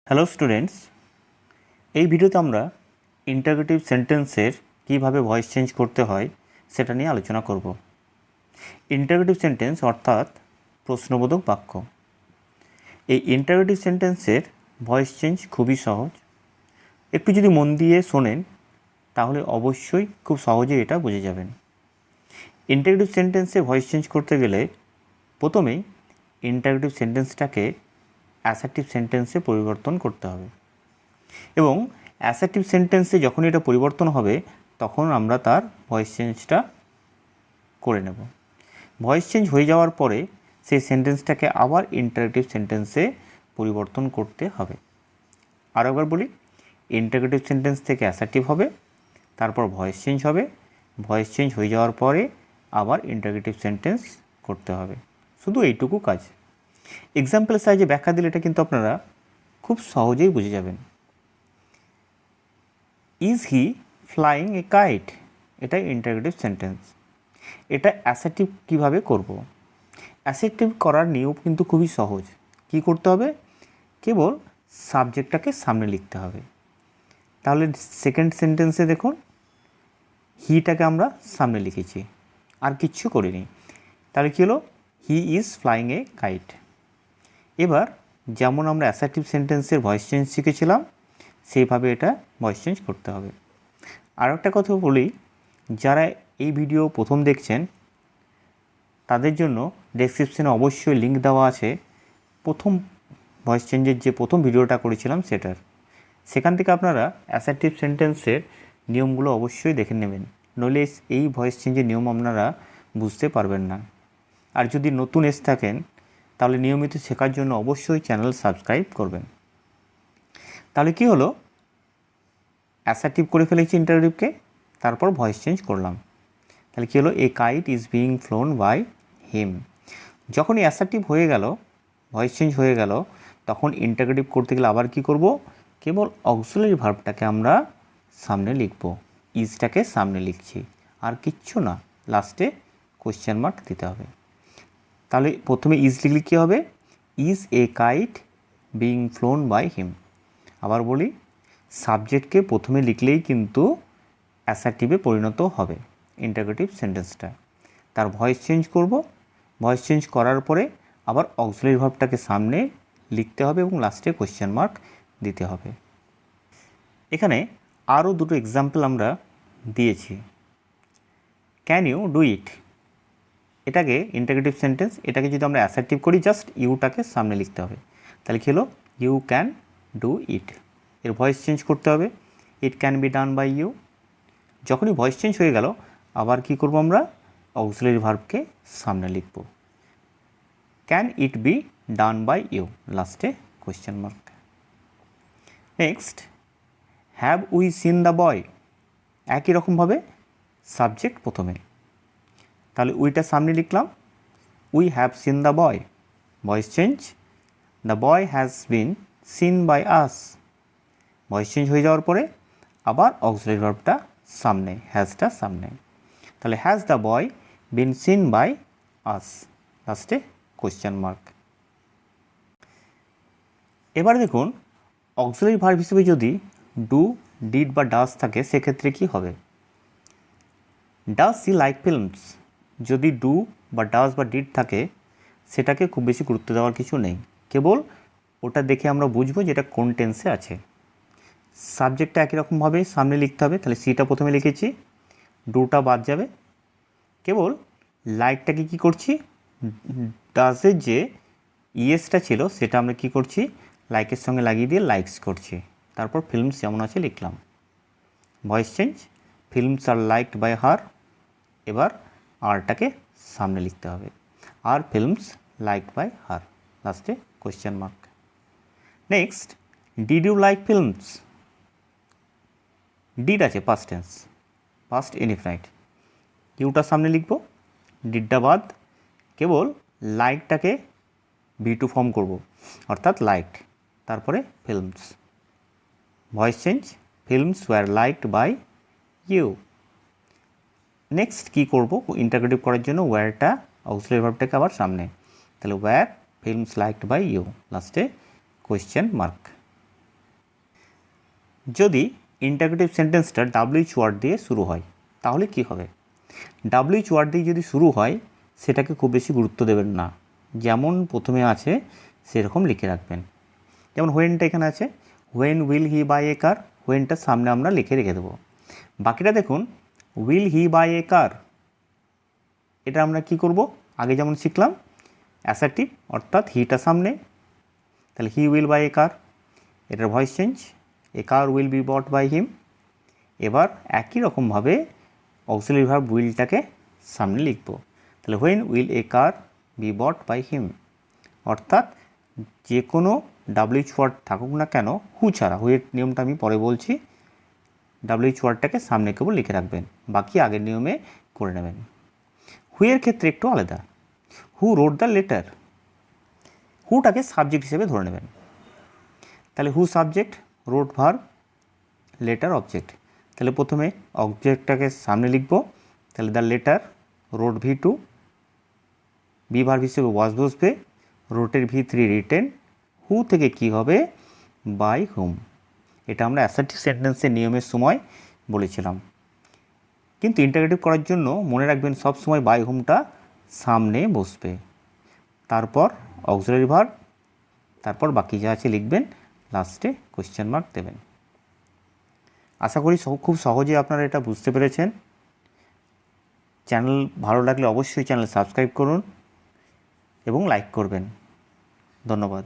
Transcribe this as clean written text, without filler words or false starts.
Hello students, এই ভিডিওতে আমরা ইন্টারোগেটিভ সেন্টেন্সের কীভাবে ভয়েস চেঞ্জ করতে হয় সেটা নিয়ে আলোচনা করব। ইন্টারোগেটিভ সেন্টেন্স অর্থাৎ প্রশ্নবোধক বাক্য। এই ইন্টারোগেটিভ সেন্টেন্সের ভয়েস চেঞ্জ খুবই সহজ। একটু যদি মন দিয়ে শোনেন তাহলে অবশ্যই খুব সহজেই এটা বুঝে যাবেন। ইন্টারোগেটিভ সেন্টেন্সে ভয়েস চেঞ্জ করতে গেলে প্রথমেই ইন্টারোগেটিভ সেন্টেন্সটাকে অ্যাসার্টিভ সেন্টেন্সে পরিবর্তন করতে হবে এবং অ্যাসার্টিভ সেন্টেন্সে যখন এটা পরিবর্তন হবে তখন আমরা তার ভয়েস চেঞ্জটা করে নেব। ভয়েস চেঞ্জ হয়ে যাওয়ার পরে সেই সেন্টেন্সটাকে আবার ইন্টারোগেটিভ সেন্টেন্সে পরিবর্তন করতে হবে। আরও একবার বলি, ইন্টারোগেটিভ সেন্টেন্স থেকে অ্যাসার্টিভ হবে, তারপর ভয়েস চেঞ্জ হবে, ভয়েস চেঞ্জ হয়ে যাওয়ার পরে আবার ইন্টারোগেটিভ সেন্টেন্স করতে হবে। শুধু এইটুকু কাজ। এক্সাম্পলের সাহায্যে ব্যাখ্যা দিলে এটা কিন্তু আপনারা খুব সহজেই বুঝে যাবেন। Is he flying a kite, এটা ইন্টারোগেটিভ সেন্টেন্স। এটা অ্যাসার্টিভ কীভাবে করব? অ্যাসার্টিভ করার নিয়ম কিন্তু খুবই সহজ। কি করতে হবে? কেবল সাবজেক্টটাকে সামনে লিখতে হবে। তাহলে সেকেন্ড সেন্টেন্সে দেখুন, হিটাকে আমরা সামনে লিখেছি, আর কিচ্ছু করিনি। তাহলে কী হলো? He is flying a kite. এবার যেমন আমরা অ্যাসার্টিভ সেন্টেন্সের ভয়েস চেঞ্জ শিখেছিলাম সেইভাবে এটা ভয়েস চেঞ্জ করতে হবে। আর একটা কথা বলি, যারা এই ভিডিও প্রথম দেখছেন তাদের জন্য ডেসক্রিপশনে অবশ্যই লিঙ্ক দেওয়া আছে প্রথম ভয়েস চেঞ্জের যে প্রথম ভিডিওটা করেছিলাম সেটার। সেখান থেকে আপনারা অ্যাসার্টিভ সেন্টেন্সের নিয়মগুলো অবশ্যই দেখে নেবেন, নইলে এই ভয়েস চেঞ্জের নিয়ম আপনারা বুঝতে পারবেন না। আর যদি নতুন এসে থাকেন তাহলে নিয়মিত শেখার জন্য অবশ্যই চ্যানেল সাবস্ক্রাইব করবেন। তাহলে কি হলো? অ্যাসার্টিভ করে ফেলেছি ইন্টারোগেটিভকে, তারপর ভয়েস চেঞ্জ করলাম। তাহলে কী হলো? A kite is being flown by him. যখনই অ্যাসার্টিভ হয়ে গেল, ভয়েস চেঞ্জ হয়ে গেল, তখন ইন্টারোগেটিভ করতে গেলে আবার কি করব? কেবল অক্সিলারি ভার্বটাকে আমরা সামনে লিখব। ইজটাকে সামনে লিখছি, আর কিচ্ছু না। লাস্টে কোয়েশ্চেন মার্ক দিতে হবে। তাহলে প্রথমে ইজ লিখলে কী হবে? Is a kite being flown by him. আবার বলি, সাবজেক্টকে প্রথমে লিখলেই কিন্তু অ্যাসার্টিভে পরিণত হবে ইন্টারোগেটিভ সেন্টেন্সটা। তার ভয়েস চেঞ্জ করব, ভয়েস চেঞ্জ করার পরে আবার অক্সিলারি ভার্বটাকে সামনে লিখতে হবে এবং লাস্টে কোয়েশ্চেন মার্ক দিতে হবে। এখানে আরও দুটো এক্সাম্পল আমরা দিয়েছি। ক্যান ইউ ডু ইট, এটাকে ইন্টারোগেটিভ সেন্টেন্স, এটাকে যদি আমরা অ্যাসার্টিভ করি জাস্ট ইউটাকে সামনে লিখতে হবে। তাহলে কী হলো? You can do it. এর ভয়েস চেঞ্জ করতে হবে, it can be done by you. যখনই ভয়েস চেঞ্জ হয়ে গেল আবার কি করব? আমরা অক্সিলারি ভার্বকে সামনে লিখব। Can it be done by you, লাস্টে question mark. Next, have we seen the boy, একই রকমভাবে সাবজেক্ট প্রথমে। তাহলে উইটা সামনে লিখলাম, we have seen the boy. Voice change, the boy has been seen by us. Voice change হয়ে যাওয়ার পরে আবার অক্সিলারি ভার্বটা সামনে, হ্যাজটা সামনে। তাহলে has the boy been seen by us, লাস্টে কোয়েশ্চেন মার্ক। এবার দেখুন, অক্সিলারি ভার্ব হিসেবে যদি ডু, ডিড বা ডাজ থাকে সেক্ষেত্রে কি হবে? ডাজ সি লাইক ফিল্মস, যদি ডু বা ডাজ বা ডিড থাকে সেটাকে খুব বেশি গুরুত্ব দেওয়ার কিছু নেই, কেবল ওটা দেখে আমরা বুঝবো যে এটা কোন টেন্সে আছে। সাবজেক্টটা একই রকমভাবে সামনে লিখতে হবে। তাহলে সিটা প্রথমে লিখেছি, ডুটা বাদ যাবে, কেবল লাইকটাকে কি করছি? ডাজের যে ইএসটা ছিল সেটা আমরা কি করছি? লাইকের সঙ্গে লাগিয়ে দিয়ে লাইকস করছি। তারপর ফিল্মস যেমন আছে লিখলাম। Voice change, films are liked by her. এবার আরটাকে সামনে লিখতে হবে, are films liked by her, লাস্টে question mark. Next, did you like films, did আছে পাস্ট টেন্স, পাস্ট ইনডিফিনাইট। ইউটা সামনে লিখব, ডিডটা বাদ, কেবল লাইকটাকে ভি2 ফর্ম করব, অর্থাৎ লাইকড, তারপরে films. Voice change, films were liked by you. Next কী করব? ইন্টারোগেটিভ করার জন্য ওয়্যারটা অক্সিলারি ভার্বটাকে আবার সামনে। তাহলে were films liked by you, লাস্টে কোয়েশ্চেন মার্ক। যদি ইন্টারোগেটিভ সেন্টেন্সটা ডাব্লিউএইচ ওয়ার্ড দিয়ে শুরু হয় তাহলে কি হবে? ডাব্লিউএইচ ওয়ার্ড দিয়ে যদি শুরু হয় সেটাকে খুব বেশি গুরুত্ব দেবেন না, যেমন প্রথমে আছে সেরকম লিখে রাখবেন। যেমন হোয়েনটা এখানে আছে, when will he by a কার, হোয়েনটার সামনে আমরা লিখে রেখে দেবো। বাকিটা দেখুন, উইল হি বাই এ কার, এটা আমরা কি করব? আগে যেমন শিখলাম অ্যাসার্টিভ, অর্থাৎ হিটা সামনে, তাহলে he will buy a car, এটার voice change, a car will be bought by him. এবার একই রকমভাবে অক্সিলারি ভার্ব উইলটাকে সামনে লিখব, তাহলে when will a car be bought by him, অর্থাৎ যে কোনো ডাব্লিউএইচ ওয়ার্ড থাকুক না কেন, হু ছাড়া, হুয়ের নিয়মটা আমি পরে বলছি, ডাব্লিউএইচ ওয়ার্ডটাকে সামনে কেবল লিখে রাখবেন, বাকি আগের নিয়মে করে নেবেন। হুয়ের ক্ষেত্রে একটু আলাদা, হু রোড দ্য লেটার, হুটাকে সাবজেক্ট হিসেবে ধরে নেবেন, তাহলে who subject, wrote verb, letter object. তাহলে প্রথমে অবজেক্টটাকে সামনে লিখব, তাহলে the letter, wrote V2, be verb হিসেবে ওয়াজ বসবে, রোটের V3 রিটেন, হু থেকে কি হবে? বাই হুম। এটা আমরা অ্যাসার্টিভ সেন্টেন্সের নিয়মের সময় বলেছিলাম, কিন্তু ইন্টারোগেটিভ করার জন্য মনে রাখবেন সব সময় বাই হুমটা সামনে বসবে, তারপর অক্সিলারি ভার্ব, তারপর বাকি যা আছে লিখবেন, লাস্টে কোয়েশ্চেন মার্ক দেবেন। আশা করি খুব সহজে আপনারা এটা বুঝতে পেরেছেন। চ্যানেল ভালো লাগলে অবশ্যই চ্যানেল সাবস্ক্রাইব করুন এবং লাইক করবেন। ধন্যবাদ।